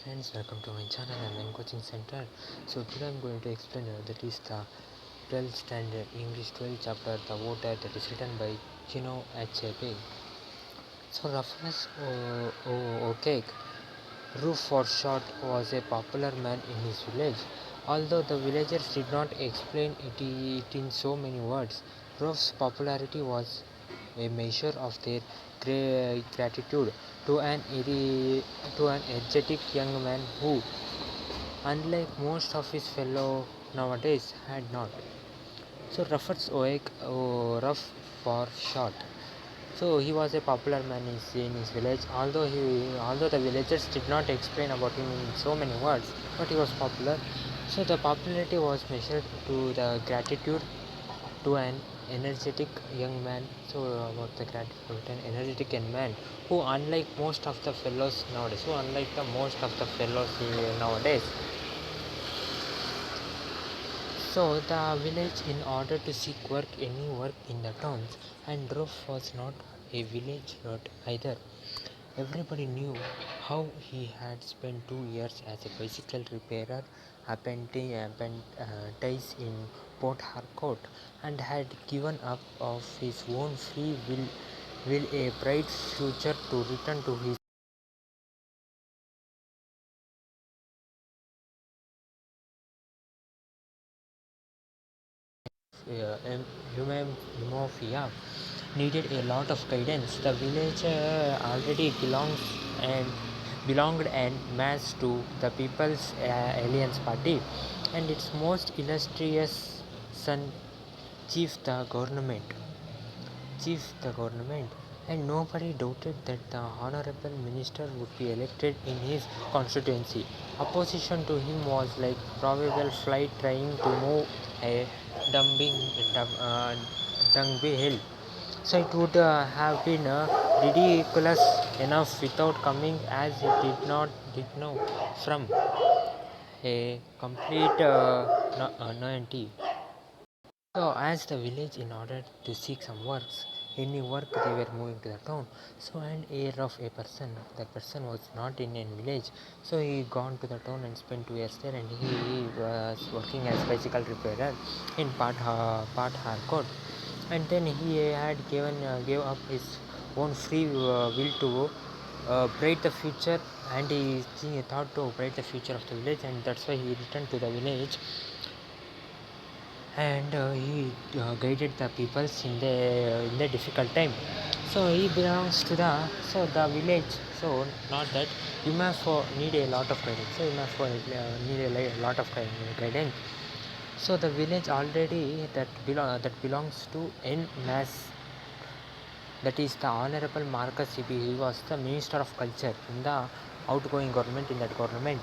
friends, welcome to my channel and coaching center. So today I'm going to explain that is the 12th standard English 12th chapter The Voter, that is written by Chino Achebe. So Rufus O'Cake, Roof for short, was a popular man in his village. Although the villagers did not explain it in so many words, Roof's popularity was a measure of their gratitude to to an energetic young man who, unlike most of his fellow nowadays, had not. So Rufford's Oak, rough for short. So he was a popular man in his village. Although the villagers did not explain about him in so many words, but he was popular. So the popularity was measured to the gratitude to an energetic young man. So about the gratitude, an energetic young man who, unlike most of the fellows nowadays, nowadays. So the village, in order to seek any work in the towns, and Roof was not a village lot either. Everybody knew how he had spent 2 years as a bicycle repairer apprentice in Port Harcourt, and had given up of his own free will a bright future to return to his Humofia needed a lot of guidance. The village already and belonged en masse to the People's Alliance Party, and its most illustrious son, Chief the Government. Chief the Government, and nobody doubted that the honorable minister would be elected in his constituency. Opposition to him was like probable flight trying to move a dumping Dungby hill. So it would have been ridiculous enough without coming, as it did know from a complete nonentity. So as the village, in order to seek some works, any work, they were moving to the town. So and heir of a person, that person was not in a village. So he gone to the town and spent 2 years there, and he was working as bicycle repairer in Part Harcourt. And then he had gave up his own free will to bright the future, and he thought to bright the future of the village, and that's why he returned to the village, and he guided the peoples in the difficult time. So he belongs to the village. So not that you must for need a lot of guidance. So you must for need a lot of guidance. So the village already that belongs to N Mass, that is the Honorable Marcus Sibi. He was the Minister of Culture in the outgoing government, in that government.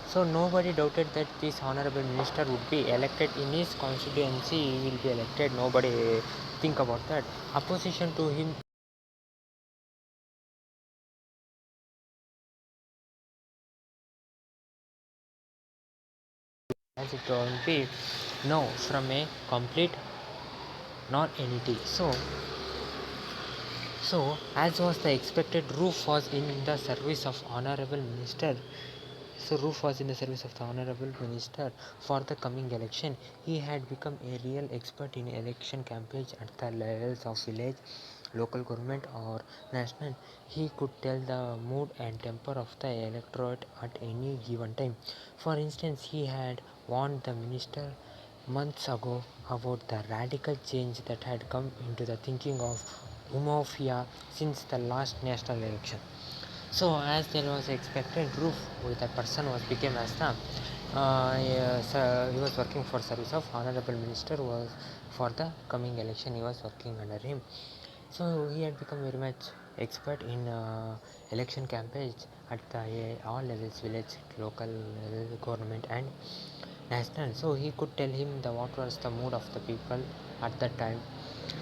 So nobody doubted that this honorable minister would be elected in his constituency. He will be elected. Nobody think about that. Opposition to him, as it will be no from a complete non-entity. So as was the expected, Roof was in the service of honorable minister. So Roof was in the service of the honorable minister for the coming election. He had become a real expert in election campaigns at the levels of village, local government, or national. He could tell the mood and temper of the electorate at any given time. For instance, he had warned the minister months ago about the radical change that had come into the thinking of Umofia since the last national election. So as there was expected, Roof with that person was became as the yes, he was working for service of honorable minister was for the coming election. He was working under him. So he had become very much expert in election campaigns at the all levels, village, local level, government, and national. So he could tell him the what was the mood of the people at that time.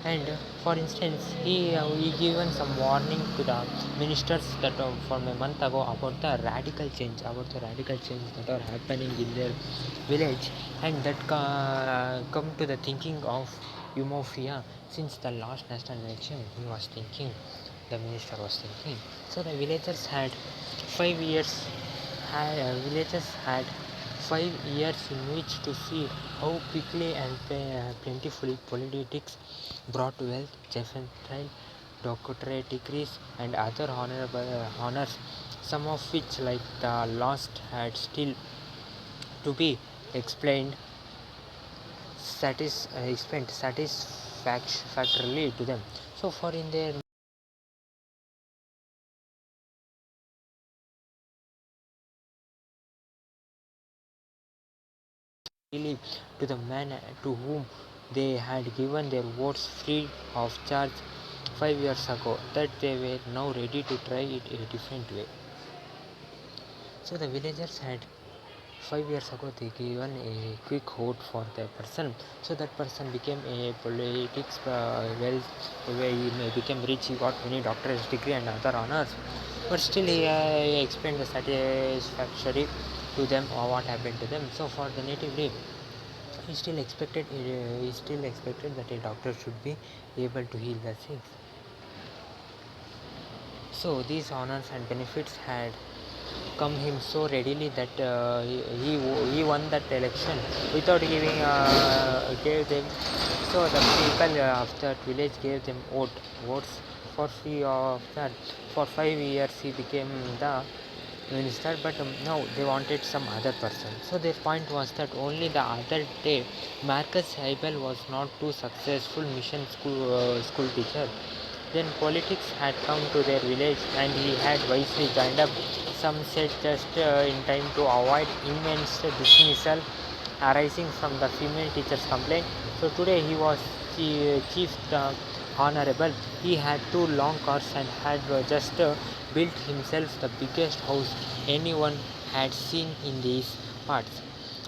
And for instance, he given some warning to the ministers that from a month ago about the radical change that are happening in their village, and that come to the thinking of Umofia since the last national election. He was thinking, the minister was thinking. So the villagers had 5 years Villagers had 5 years in which to see how quickly and plentifully politics brought wealth, Jefferson doctorate degrees, and other honorable honors, some of which, like the last, had still to be explained explained satisfactorily to them. So, for in their really to the man to whom they had given their votes free of charge 5 years ago, that they were now ready to try it a different way. So the villagers had 5 years ago they given a quick vote for the person, so that person became a politics where he became rich, he got many doctorate degree and other honors, but still he explained the satisfactory to them or what happened to them. So for the native leaf, he still expected that a doctor should be able to heal the sick. So these honors and benefits had come him so readily that he won that election without giving gave them. So the people of that village gave them votes for free of that. For 5 years he became the minister, but no, they wanted some other person. So their point was that only the other day Marcus Abel was not too successful mission school teacher. Then politics had come to their village and he had wisely joined up. Some said just in time to avoid immense dismissal arising from the female teacher's complaint. So today he was chief honorable. He had two long cars and had just built himself the biggest house anyone had seen in these parts.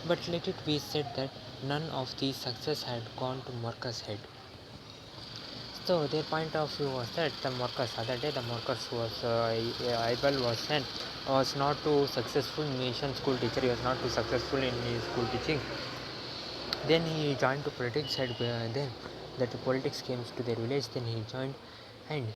But let it be said that none of these success had gone to Marcus' head. So their point of view was that the Marcus other day the Marcus was Abel was sent was not too successful mission school teacher. He was not too successful in his school teaching. Then he joined to politics. Had then that the politics came to their village. Then he joined and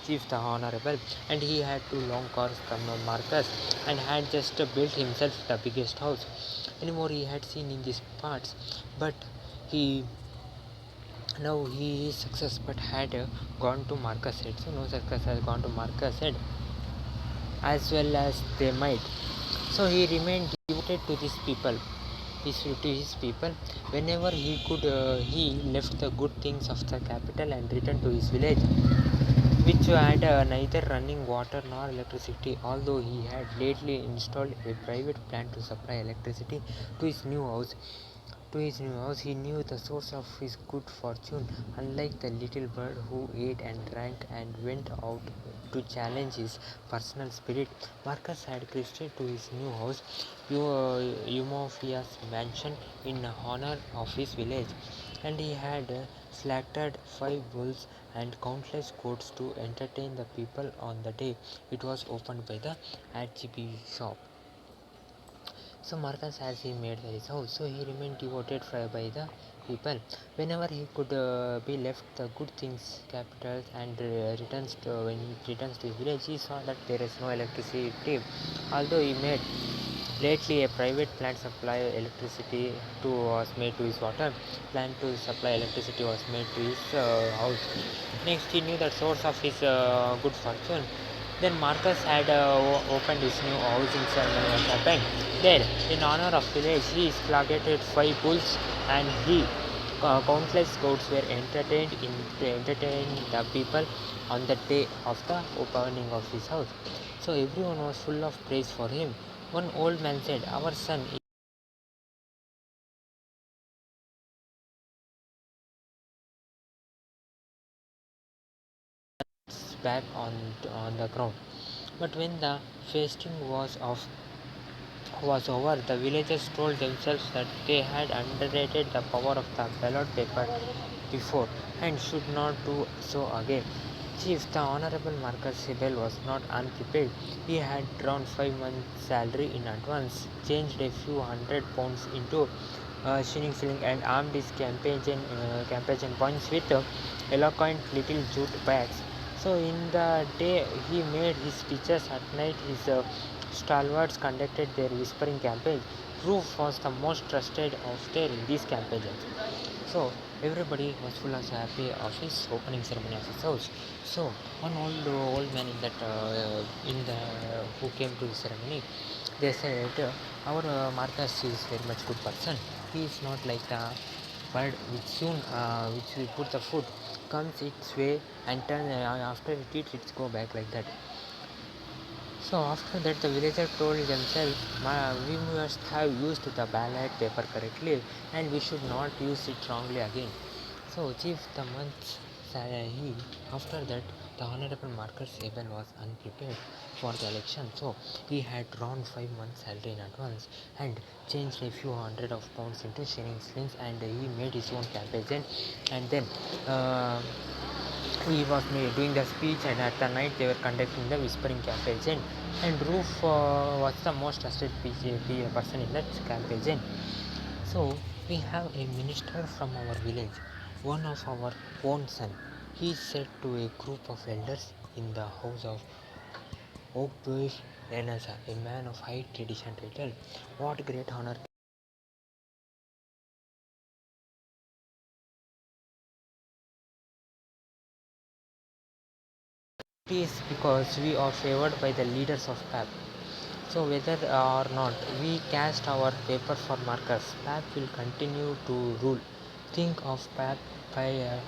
chief the honorable, and he had two long cars from Marcus and had just built himself the biggest house anymore he had seen in these parts. But he now he is success but had gone to Marcus head. So no success has gone to Marcus head as well as they might. So he remained devoted to these people. To his people. Whenever he could, he left the good things of the capital and returned to his village, which had neither running water nor electricity, although he had lately installed a private plant to supply electricity to his new house. He knew the source of his good fortune. Unlike the little bird who ate and drank and went out to challenge his personal spirit, Marcus had credited to his new house Eumophia's mansion in honor of his village, and he had slaughtered 5 bulls and countless goats to entertain the people on the day it was opened by the archbishop. So Marcus, as he made his house, so he remained devoted by the people. Whenever he could be left the good things, capitals, and when he returns to his village, he saw that there is no electricity. Although he made lately a private plant supply electricity to was made to his water plant to supply electricity was made to his house. Next, he knew the source of his good fortune. Then Marcus had opened his new housing ceremony was happened. There, in honor of village, he slaughtered 5 bulls and he countless goats were entertained to entertain the people on the day of the opening of his house. So everyone was full of praise for him. One old man said, "Our son is back on the ground." But when the feasting was over, the villagers told themselves that they had underrated the power of the ballot paper before and should not do so again. Chief, the Honorable Marcus Sibel was not unprepared. He had drawn 5 months' salary in advance, changed a few £100 into shining ceiling and armed his campaign points with eloquent little jute bags. So in the day he made his speeches, at night his stalwarts conducted their whispering campaign. Roof was the most trusted of their in these campaigns. So everybody was full of happy of his opening ceremony of his house. So one old man in that in the who came to the ceremony, they said our Marcus is very much good person. He is not like the bird which soon which we put the food comes its way and turn after it eats it go back like that. So after that the villagers told themselves, we must have used the ballot paper correctly and we should not use it wrongly again. So chief the month he after that the honorable Marcus Abel was unprepared for the election, so he had drawn 5 months salary in advance and changed a few hundred of pounds into shilling slings, and he made his own campaign. And then uh, he was doing the speech, and at the night they were conducting the whispering campaign, and Roof was the most trusted person in that campaign. So we have a minister from our village, one of our own son. He said to a group of elders in the house of Oakbush Renasa, a man of high tradition title, what great honor it is because we are favored by the leaders of PAP. So whether or not we cast our paper for Marcus, PAP will continue to rule. Think of PAP by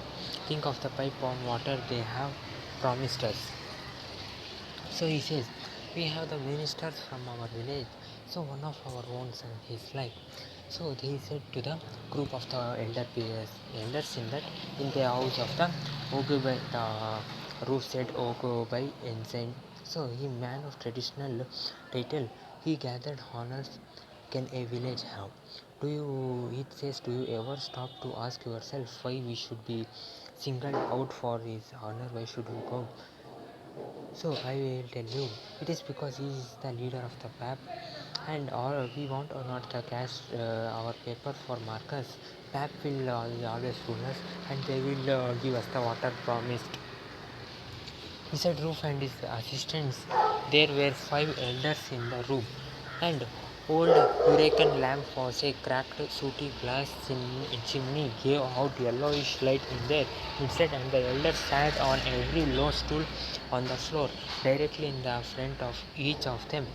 think of the pipe on water they have promised us. So he says, we have the ministers from our village. So one of our own son is like. So he said to the group of the elders in that in the house of the Ogubai, the Roof said Ogubai ensign. So he man of traditional title, he gathered honors can a village have. Do you it says do you ever stop to ask yourself why we should be singled out for his honor? Why should we go? So I will tell you, it is because he is the leader of the PAP, and or we want or not the cast our paper for Marcus. PAP will always rule us, and they will give us the water promised. Beside Roof and his assistants, there were 5 elders in the room, and old hurricane lamp was a cracked sooty glass chimney gave out yellowish light in there inside, and the elders sat on every low stool on the floor directly in the front of each of them,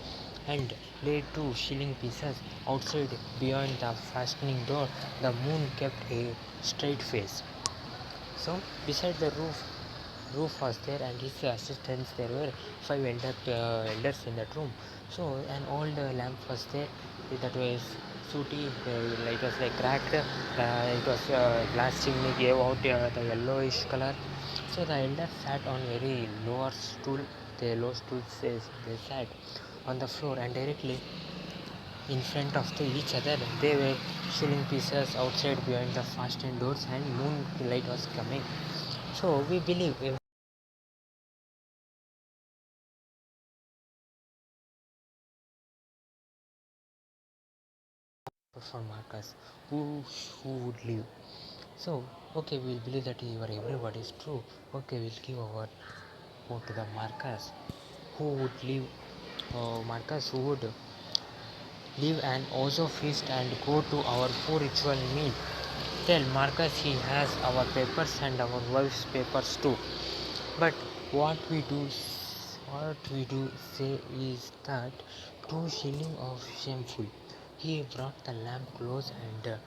and laid 2 shilling pieces outside beyond the fastening door. The moon kept a straight face. So beside the roof was there and his assistants, there were 5 elders in that room. So an old lamp was there that was sooty, it was like cracked, it was glass chimney gave out the yellowish color. So the elders sat on very lower stool, the low stool says they sat on the floor, and directly in front of each other they were shilling pieces outside behind the fastened doors, and moonlight was coming. So we believe for Marcus, who would live. So okay, we'll believe that your everybody is true. Okay, we'll give our vote to the Marcus, who would live. Marcus, who would live and also feast and go to our poor ritual meal. Tell Marcus he has our papers and our wife's papers too. But what we do say is that 2 shilling of shameful. He brought the lamp close and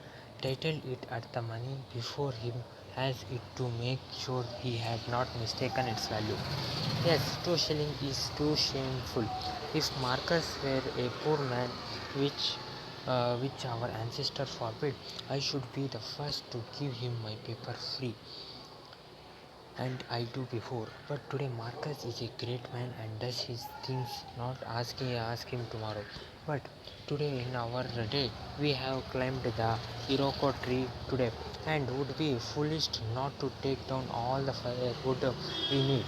titled it at the money before him as it to make sure he had not mistaken its value. Yes, 2 shilling is too shameful. If Marcus were a poor man, which our ancestor forbid, I should be the first to give him my paper free, and I do before. But today Marcus is a great man and does his things, not ask him tomorrow. But today in our day we have climbed the Iroko tree today, and would be foolish not to take down all the firewood we need.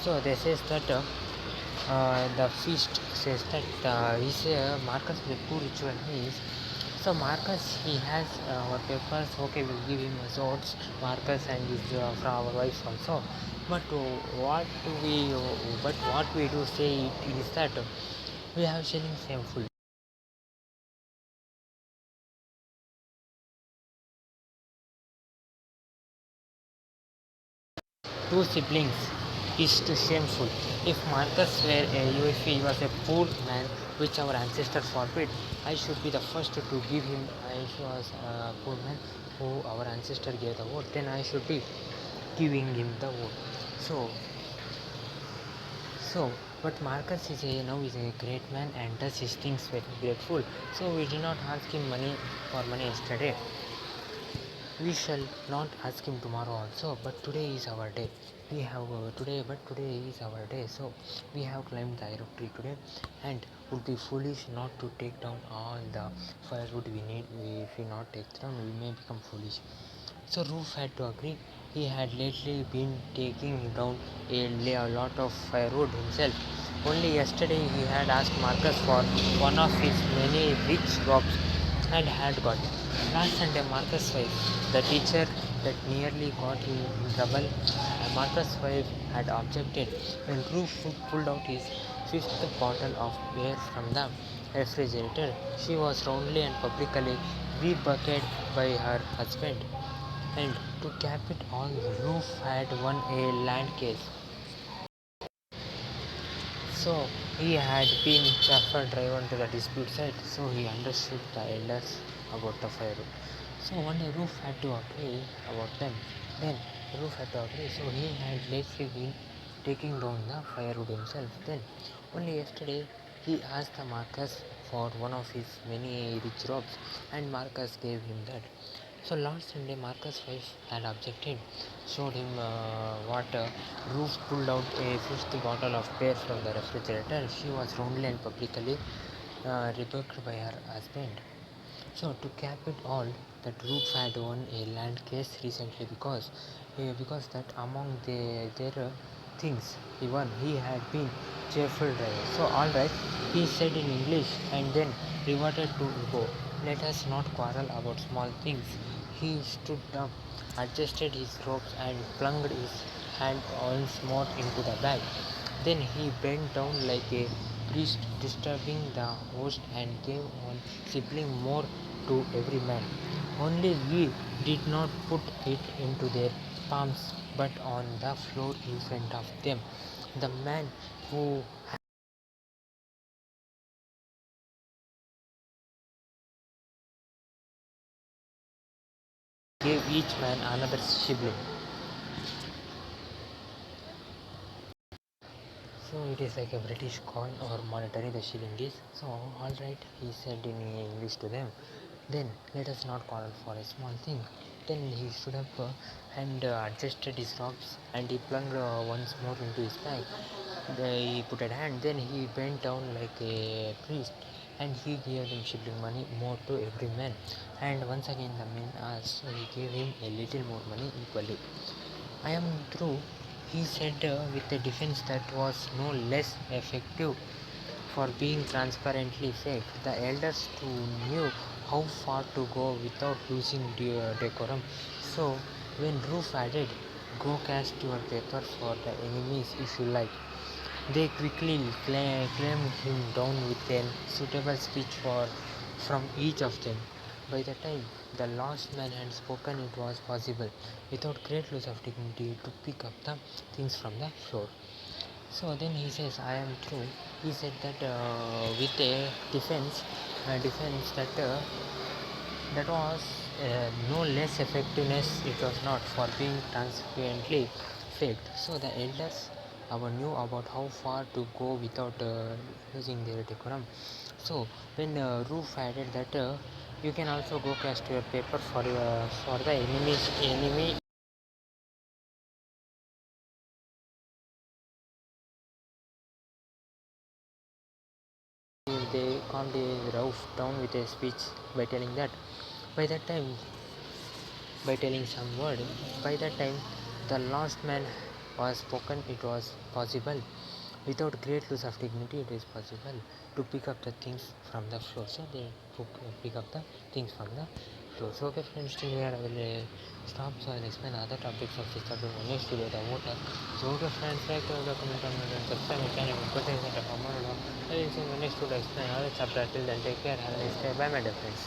So this is that the feast says that Marcus is a poor ritual means. So Marcus, he has our papers. Okay, we'll give him his notes, Marcus, and his from our wives also. But what we but what we do say it is that we have sharing shameful. Two siblings is too shameful. If Marcus were if he was a poor man, which our ancestors forbid, I should be the first to give him. If he was a poor man who our ancestor gave the vote, then I should be giving him the vote. So, so, but Marcus is a now is a great man and does his things very grateful. So we did not ask him money for money yesterday. We shall not ask him tomorrow also, but today is our day. We have today is our day. So we have climbed the hierarchy tree today, and would be foolish not to take down all the firewood we need. If we not take down, we may become foolish. So Roof had to agree. He had lately been taking down a lot of firewood himself. Only yesterday he had asked Marcus for one of his many rich crops and had got it. Last Sunday, Marcus' wife, the teacher that nearly got him in trouble, Marcus' wife had objected when Roof pulled out his fifth bottle of beer from the refrigerator. She was roundly and publicly rebuked by her husband. And to cap it all, Roof had won a land case. So he had been chauffeur driven to the dispute site, so he understood the elders about the firewood. So one day Roof had to agree about them. Then Roof had to agree, so he had lately been taking down the firewood himself. Then only yesterday he asked the Marcus for one of his many rich robes, and Marcus gave him that. So last Sunday, Marcus' wife had objected, showed him what Ruth pulled out a fifth bottle of beer from the refrigerator. She was roundly and publicly rebuked by her husband. So to cap it all, that Ruth had won a land case recently because that among their things he won, he had been cheerful driver. So all right, he said in English and then reverted to Igbo. Let us not quarrel about small things. He stood up, adjusted his ropes, and plunged his hand once more into the bag. Then he bent down like a priest, disturbing the host, and gave one sibling more to every man. Only we did not put it into their palms, but on the floor in front of them. The man who gave each man another sibling. So it is like a British coin or monetary the shilling is. So alright, he said in English to them. Then let us not quarrel for a small thing. Then he stood up and adjusted his robes, and he plunged once more into his bag. He put a hand, then he bent down like a priest, and he gave them shilling money more to every man. And once again the men asked, so he gave him a little more money equally. I am through, he said with a defense that was no less effective for being transparently fake. The elders too knew how far to go without losing decorum. So, when Roof added, go cast your paper for the enemies if you like, they quickly claimed him down with a suitable speech from each of them. By the time the last man had spoken, it was possible, without great loss of dignity, to pick up the things from the floor. So then he says, I am through. He said that with a defense that was no less effectiveness, it was not for being transparently faked. So the elders knew about how far to go without losing their decorum. So when Roof added that you can also go cast your paper for the enemy they calmed Roof down with a speech by telling that by that time by telling some word. By that time, the last man was spoken, it was possible Without great loss of dignity, it is possible to pick up the things from the floor. So they pick up the things from the floor. So okay friends, still here I will stop. So I will explain other topics of this topic in next video, the water. So okay friends, like comment and subscribe my channel and put it in the comment below. I will see you in the next video explain other chapter. Till then take care, have a nice day. Bye my dear friends.